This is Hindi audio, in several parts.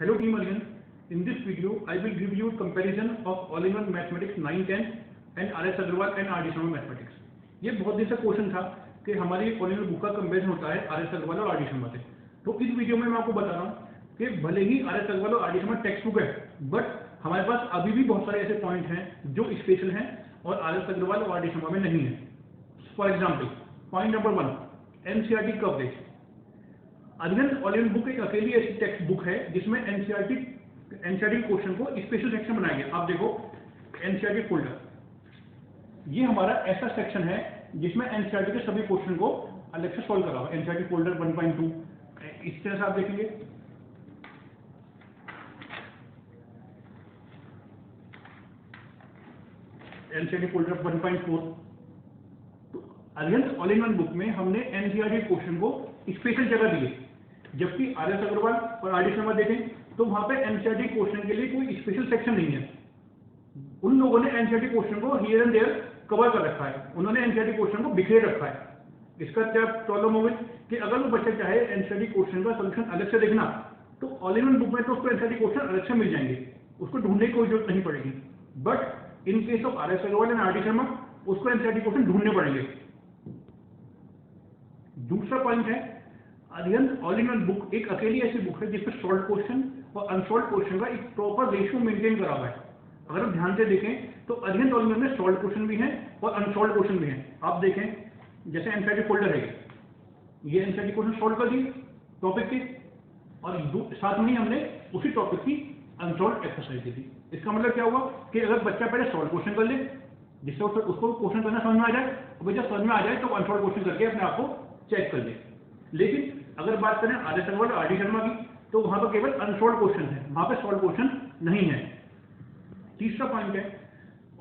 Hello team again. In this video, I will give you comparison of all-in-one mathematics 9-10 and R.S. Agarwal and R.D. Sharma mathematics. ये बहुत दिन से क्वेश्चन था कि हमारी ऑल-इन-वन बुक का कंपेरिजन होता है R.S. अग्रवाल और R.D. शर्मा से। तो इस वीडियो में मैं आपको बता रहा हूँ कि भले ही R.S. अग्रवाल और R.D. शर्मा टेक्स्ट बुक है, बट हमारे पास अभी भी बहुत सारे ऐसे पॉइंट हैं जो स्पेशल हैं और R.S. अग्रवाल और R.D. शर्मा में नहीं है। For example, point number 1, NCERT coverage. अधिकांश ऑल-इन-वन बुक एक अकेली ऐसी टेक्स्ट बुक है जिसमें एनसीईआरटी क्वेश्चन को स्पेशल सेक्शन बनाया गया। आप देखो एनसीईआरटी फोल्डर, ये हमारा ऐसा सेक्शन है जिसमें एनसीईआरटी के सभी क्वेश्चन को अलग से सॉल्व करा हुआ है। एनसीईआरटी फोल्डर 1.2 इस तरह से आप देखेंगे। NCERT folder 1.4। तो अधिकांश ऑल-इन-वन बुक में हमने एनसीईआरटी क्वेश्चन को स्पेशल जगह दी है, जबकि आर.एस. अग्रवाल और R.D. शर्मा देखें तो वहां पे एनसीईआरटी क्वेश्चन के लिए कोई स्पेशल सेक्शन नहीं है। उन लोगों ने एनसीईआरटी क्वेश्चन को हियर एंड देयर कवर कर रखा है, उन्होंने एनसीईआरटी क्वेश्चन को बिखेर रखा है। इसका क्या प्रॉब्लम होगी कि अगर वो बच्चा चाहे एनसीईआरटी क्वेश्चन का सोल्यूशन अलग से देखना, तो ऑल-इन-वन बुक में तो उसको एनसीईआरटी क्वेश्चन अलग से मिल जाएंगे, उसको ढूंढने की कोई जरूरत नहीं पड़ेगी। But in case of RS. Agarwal and R.D. Sharma उसको एनसीईआरटी क्वेश्चन ढूंढने पड़ेंगे। दूसरा पॉइंट है, अधिकांश ऑल-इन-वन बुक एक अकेली ऐसी बुक है जिसमें सॉल्व क्वेश्चन और अनसॉल्व क्वेश्चन का एक प्रॉपर रेशियो मेंटेन करा हुआ है। अगर आप ध्यान से देखें तो अधिकांश ऑल-इन-वन में सॉल्व क्वेश्चन भी हैं और अनसॉल्व क्वेश्चन भी हैं। आप देखें जैसे एनसीईआरटी फोल्डर है, ये एनसीईआरटी क्वेश्चन सॉल्व कर दिए टॉपिक के, और साथ में ही हमने उसी टॉपिक की अनसॉल्व एक्सरसाइज दी थी। इसका मतलब क्या हुआ कि अगर बच्चा पहले सॉल्व क्वेश्चन कर ले, जिससे उसको क्वेश्चन करना समझ में आ जाए, और जब समझ में आ जाए तो अनसॉल्व क्वेश्चन करके अपने आप को चेक कर ले। लेकिन अगर बात करें आर.एस. अग्रवाल और R.D. शर्मा की, तो वहां पर केवल अनसॉल्व क्वेश्चन है, वहां पर सॉल्व क्वेश्चन नहीं है। तीसरा पॉइंट है,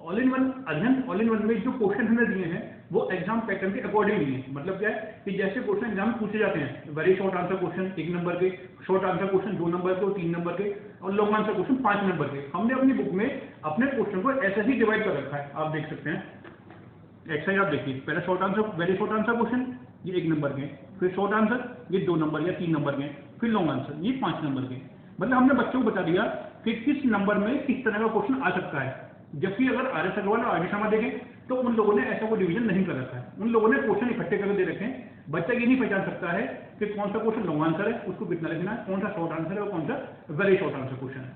ऑल-इन-वन में जो क्वेश्चन हमने दिए हैं वो एग्जाम पैटर्न के अकॉर्डिंग दिए हैं। मतलब क्या है कि जैसे क्वेश्चन एग्जाम में पूछे जाते हैं, very short answer question 1 number के, शॉर्ट आंसर क्वेश्चन 2 नंबर के और 3 नंबर के, और लॉन्ग आंसर क्वेश्चन 5 नंबर के, हमने अपनी बुक में अपने क्वेश्चन को ऐसे ही डिवाइड कर रखा है। आप देख सकते हैं एक्सरसाइज, आप देखिए पहले short answer, very short answer question ये 1 नंबर के, फिर शॉर्ट आंसर ये 2 नंबर या 3 नंबर के, फिर लॉन्ग आंसर ये 5 नंबर के। मतलब हमने बच्चों को बता दिया कि किस नंबर में किस तरह का क्वेश्चन आ सकता है। जबकि अगर आर.एस. अग्रवाल और R.D. शर्मा देखें तो उन लोगों ने ऐसा कोई डिवीजन नहीं कर रखा है। उन लोगों ने क्वेश्चन इकट्ठे करके दे रखे हैं, बच्चा ये नहीं पहचान सकता है कि कौन सा क्वेश्चन लॉन्ग आंसर है, उसको कितना लिखना है, कौन सा शॉर्ट आंसर है और कौन सा वेरी शॉर्ट आंसर क्वेश्चन है।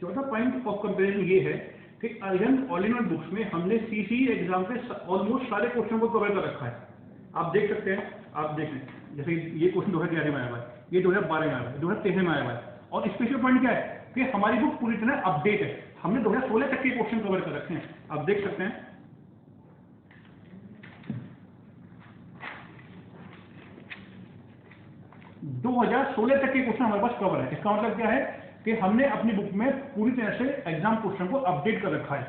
चौथा पॉइंट ऑफ कंपेरिजन ये है कि अधिकांश ऑल-इन-वन बुक्स में हमने सीसीई एग्जाम के ऑलमोस्ट सारे क्वेश्चन को कवर कर रखा है। आप देख सकते हैं, आप देखें जैसे ये क्वेश्चन 2011 में आया हुआ है, ये 2012 में आया हुआ है, 2013 में आया हुआ है। और स्पेशल पॉइंट क्या है कि हमारी बुक पूरी तरह अपडेट है, हमने 2016 तक के क्वेश्चन कवर कर रखे हैं। आप देख सकते हैं 2016 तक के क्वेश्चन हमारे पास कवर है। इसका मतलब क्या है कि हमने अपनी बुक में पूरी तरह से एग्जाम क्वेश्चन को अपडेट कर रखा है।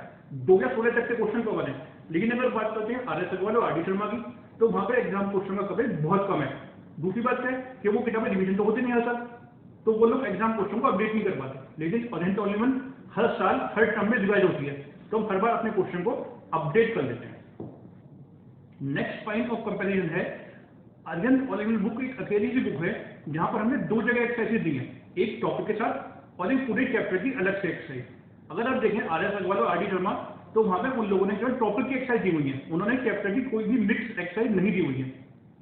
2016 तक के क्वेश्चन कवर है। लेकिन अगर बात करते हैं आर.एस. अग्रवाल और R.D. शर्मा की, तो वहां पर एग्जाम क्वेश्चन का कवरेज बहुत कम है। दूसरी बात है कि वो किताबें रिवीजन तो होती नहीं हर साल, तो वो लोग एग्जाम क्वेश्चन को अपडेट नहीं कर पाते। लेकिन ऑल-इन-वन हर साल हर टर्म में रिवाइज होती है, तो हम हर बार अपने क्वेश्चन को अपडेट कर लेते हैं। नेक्स्ट पॉइंट ऑफ कंपैरिजन है, अधिकांश ऑल-इन-वन बुक एक अकेली सी बुक है जहां पर हमने 2 जगह एक्सरसाइज दी है, एक टॉपिक के साथ और एक पूरे चैप्टर की अलग से एक्सरसाइज। अगर आप देखें आर.एस. अग्रवाल और R.D. शर्मा, तो वहां पर उन लोगों ने केवल टॉपिक की एक्सरसाइज दी हुई है, उन्होंने चैप्टर की कोई भी मिक्स एक्सरसाइज नहीं दी हुई है।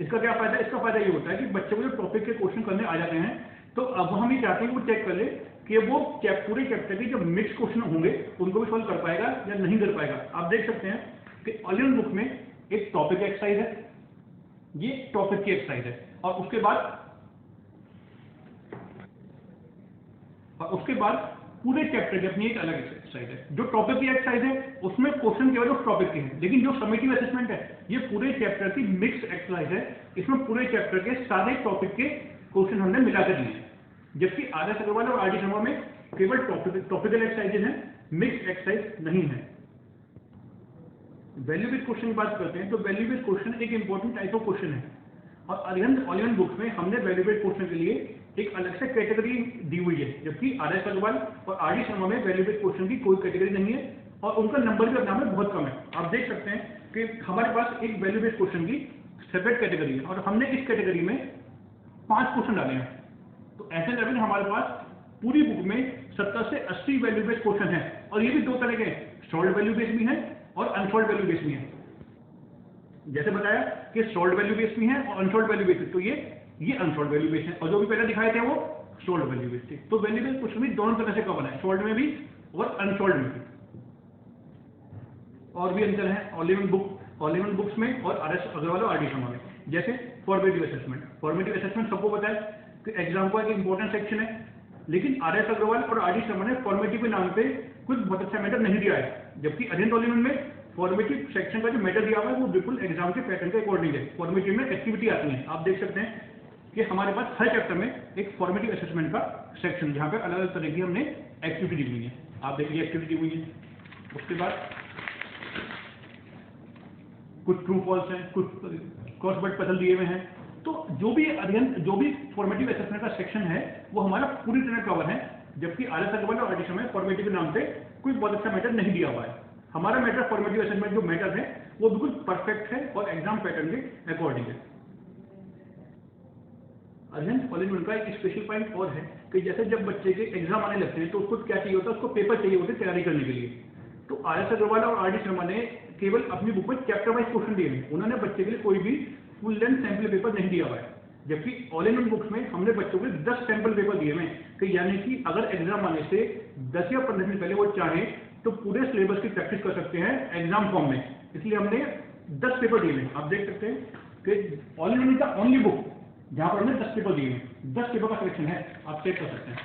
इसका क्या फायदा? इसका फायदा ये होता है कि बच्चे को जो टॉपिक के क्वेश्चन करने आ जाते हैं, तो अब हम ये चाहते हैं कि वो चेक कर ले कि वो पूरे चैप्टर के जो मिक्स क्वेश्चन होंगे उनको भी सॉल्व कर पाएगा या नहीं कर पाएगा। आप देख सकते हैं कि ऑल-इन-वन बुक में एक टॉपिक एक्सरसाइज है, ये टॉपिक की एक्सरसाइज है, और उसके बाद पूरे चैप्टर की अपनी एक अलग एक्सरसाइज है। जो टॉपिक की एक्सरसाइज है उसमें क्वेश्चन केवल उस टॉपिक के हैं, लेकिन जो समेटिव असेसमेंट है ये पूरे चैप्टर की मिक्स एक्सरसाइज है। इसमें पूरे चैप्टर के सारे टॉपिक के क्वेश्चन हमने मिलाकर दिए हैं। जबकि आर.एस. अग्रवाल और R.D. शर्मा में केवल टॉपिकल एक्सरसाइजेज हैं, मिक्स एक्सरसाइज नहीं है। वैल्यू बेस्ड क्वेश्चन की बात करते हैं, तो वैल्यू बेस्ड क्वेश्चन एक इंपॉर्टेंट टाइप ऑफ क्वेश्चन है, और अधिकांश ऑल-इन-वन बुक्स में हमने वैल्यू बेस्ड क्वेश्चन के लिए एक अलग से कैटेगरी दी हुई है। जबकि आर.एस. अग्रवाल और R.D. शर्मा में वैल्यू बेस्ड क्वेश्चन की कोई कैटेगरी नहीं है, और उनका नंबर भी अपने में बहुत कम है। आप देख सकते हैं कि हमारे पास एक वैल्यू बेस्ड क्वेश्चन की सेपरेट कैटेगरी है, और हमने इस कैटेगरी में 5 क्वेश्चन डाले हैं। तो ऐसे लेवल हमारे पास पूरी बुक में 70 से 80 वैल्यू बेस्ड क्वेश्चन है, और ये भी दो तरह के, सॉल्व वैल्यू बेस्ड भी हैं और अनसॉल्व वैल्यू बेस्ड भी हैं। जैसे बताया कि सॉल्व वैल्यू बेस्ड भी हैं और अनसॉल्व वैल्यू बेस्ड, तो ये अनसॉल्व वैल्यू बेस्ड है, और जो भी पहले दिखाए थे वो सॉल्व वैल्यू बेस्ड थे। तो वैल्यू बेस्ड क्वेश्चन भी दोनों तरह से कवर है, सॉल्व में भी और अनसॉल्व में भी। और भी अंतर है ऑल बुक्स में और RS अग्रवाल और RD शर्मा में। जैसे फॉर्मेटिव असेसमेंट सबको पता है कि एग्जाम का एक इंपॉर्टेंट सेक्शन है, लेकिन RS अग्रवाल और RD शर्मा ने फॉर्मेटिव के नाम पे कुछ बहुत अच्छा मैटर नहीं दिया है, जबकि अध्ययन ऑल में फॉर्मेटिव सेक्शन का जो मैटर दिया हुआ है वो बिल्कुल एग्जाम के पैटर्न के अकॉर्डिंग है। फॉर्मेटिव में एक्टिविटी आती है, आप देख सकते हैं कि हमारे पास हर चैप्टर में एक फॉर्मेटिव असेसमेंट का सेक्शन, जहाँ पे अलग अलग तरह की हमने एक्टिविटी दी हुई है। आप देखिए एक्टिविटी हुई है, उसके बाद कुछ ट्रू फॉल्स हैं, कुछ क्रॉसवर्ड पजल दिए हुए हैं। तो जो भी फॉर्मेटिव असेसमेंट का सेक्शन है वो हमारा पूरी तरह कवर है, जबकि RS अग्रवाल और RD शर्मा में फॉर्मेटिव के नाम पे कोई बहुत अच्छा मैटर नहीं दिया हुआ है। हमारा मैटर फॉर्मेटिव असेसमेंट जो मैटर है वो बिल्कुल परफेक्ट है और एग्जाम पैटर्न के अकॉर्डिंग है। अध्ययन ऑल इन वन का एक स्पेशल पॉइंट और है कि जैसे जब बच्चे के एग्जाम आने लगते हैं तो उसको क्या चाहिए होता है, उसको पेपर चाहिए होते हैं तैयारी करने के लिए। तो RS अग्रवाल और RD शर्मा ने केवल अपनी बुक में चैप्टर वाइज क्वेश्चन दिए हैं, उन्होंने बच्चे के लिए कोई भी फुल लेंथ सैंपल पेपर नहीं दिया हुआ है। जबकि ऑल इन वन बुक्स में हमने बच्चों को 10 सैंपल पेपर दिए हैं, कि यानी कि अगर एग्जाम आने से 10 या 15 दिन पहले वो चाहें तो पूरे सिलेबस की प्रैक्टिस कर सकते हैं एग्जाम फॉर्म में। इसलिए हमने 10 पेपर दिए हैं। आप देख सकते हैं कि ऑल इन वन का ओनली बुक जहां पर हमने 10 पेपर दिए हैं, 10 पेपर का सिलेक्शन है, आप चेक कर सकते हैं।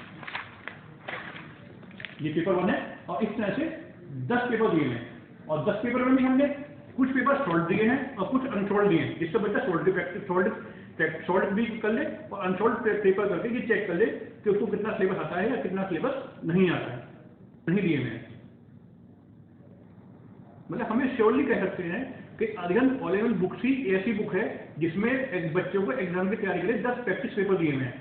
ये पेपर 1 है और इस तरह से 10 पेपर दिए हैं, और 10 पेपर में भी हमने कुछ पेपर सॉल्व दिए हैं और कुछ अनसॉल्व दिए हैं, जिससे बच्चा सॉल्व भी कर ले और अनसॉल्व पेपर करके ये चेक कर ले कि उसको कितना सिलेबस आता है या कितना सिलेबस नहीं आता है। नहीं दिए हैं, मतलब हमें श्योरली कह सकते हैं कि अध्ययन ऑल इन वन बुक्स ही ऐसी बुक है जिसमें बच्चों को एग्जाम की तैयारी के लिए 10 प्रैक्टिस पेपर दिए हुए हैं।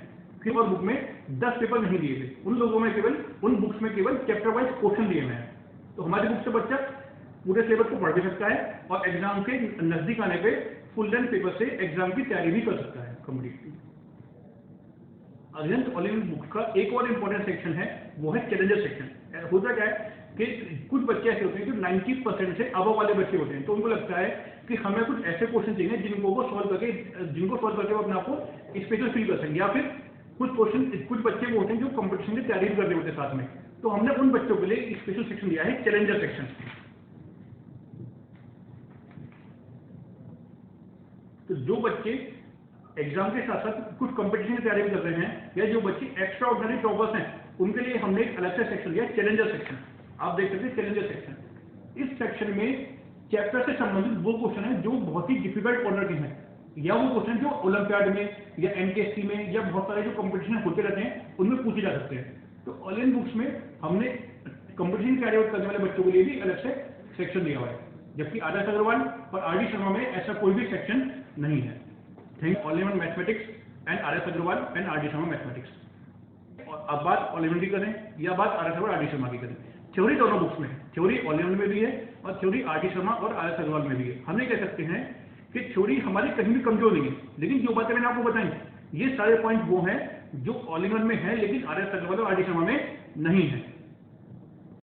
फिर और बुक में 10 पेपर नहीं दिए थे, उन बुक्स में केवल चैप्टर वाइज क्वेश्चन दिए हुए हैं। तो हमारी बुक से बच्चा पूरे सिलेबस को पढ़ भी सकता है और एग्जाम के नजदीक आने पे फुल लेंथ पेपर से एग्जाम की तैयारी भी कर सकता है कंप्लीटली। अध्ययन ऑल इन वन बुक का एक और इम्पोर्टेंट सेक्शन है, वो है चैलेंजर सेक्शन। होता क्या है कि कुछ बच्चे ऐसे होते हैं जो 90% से अबव वाले बच्चे होते हैं, तो उनको लगता है कि हमें कुछ ऐसे क्वेश्चन चाहिए जिनको सॉल्व करके वो अपने आप को स्पेशल फील कर सकें, या फिर कुछ बच्चे वो होते हैं जो कंपटीशन की तैयारी कर रहे होते हैं साथ में। तो हमने उन बच्चों के लिए स्पेशल सेक्शन दिया है, चैलेंजर सेक्शन। तो जो बच्चे एग्जाम के साथ साथ कुछ कंपटीशन की तैयारी भी कर रहे हैं, या जो बच्चे एक्स्ट्रा ऑर्डिनरी टॉपर्स हैं, उनके लिए हमने एक अलग से सेक्शन दिया, चैलेंजर सेक्शन। आप देख सकते हैं चैलेंजर सेक्शन। इस सेक्शन में चैप्टर से संबंधित वो क्वेश्चन है जो बहुत ही डिफिकल्ट ऑर्डर के हैं, या वो क्वेश्चन जो ओलंपियाड में या MTSC में या बहुत सारे जो कंपटीशन होते रहते हैं उनमें पूछे जा सकते हैं। तो ऑल इन बुक्स में हमने कंपटीशन की तैयारी करने वाले बच्चों के लिए भी अलग से सेक्शन दिया हुआ है, जबकि RS अग्रवाल और RD शर्मा में ऐसा कोई भी सेक्शन नहीं है। Think all in one mathematics and RS Agarwal and RD Sharma mathematics. और अब बात ऑल इन वन की करें या बात RS अग्रवाल RD शर्मा की करें, थ्योरी दोनों बुक्स में, थ्योरी ऑल इन वन में भी है और थ्योरी RD शर्मा और RS अग्रवाल में भी है। हमने कह सकते हैं कि थ्योरी हमारी कहीं भी कमजोर नहीं है, लेकिन जो बातें मैंने आपको बताई ये सारे पॉइंट वो हैं जो ऑल इन वन में है लेकिन RS अग्रवाल और RD शर्मा में नहीं है।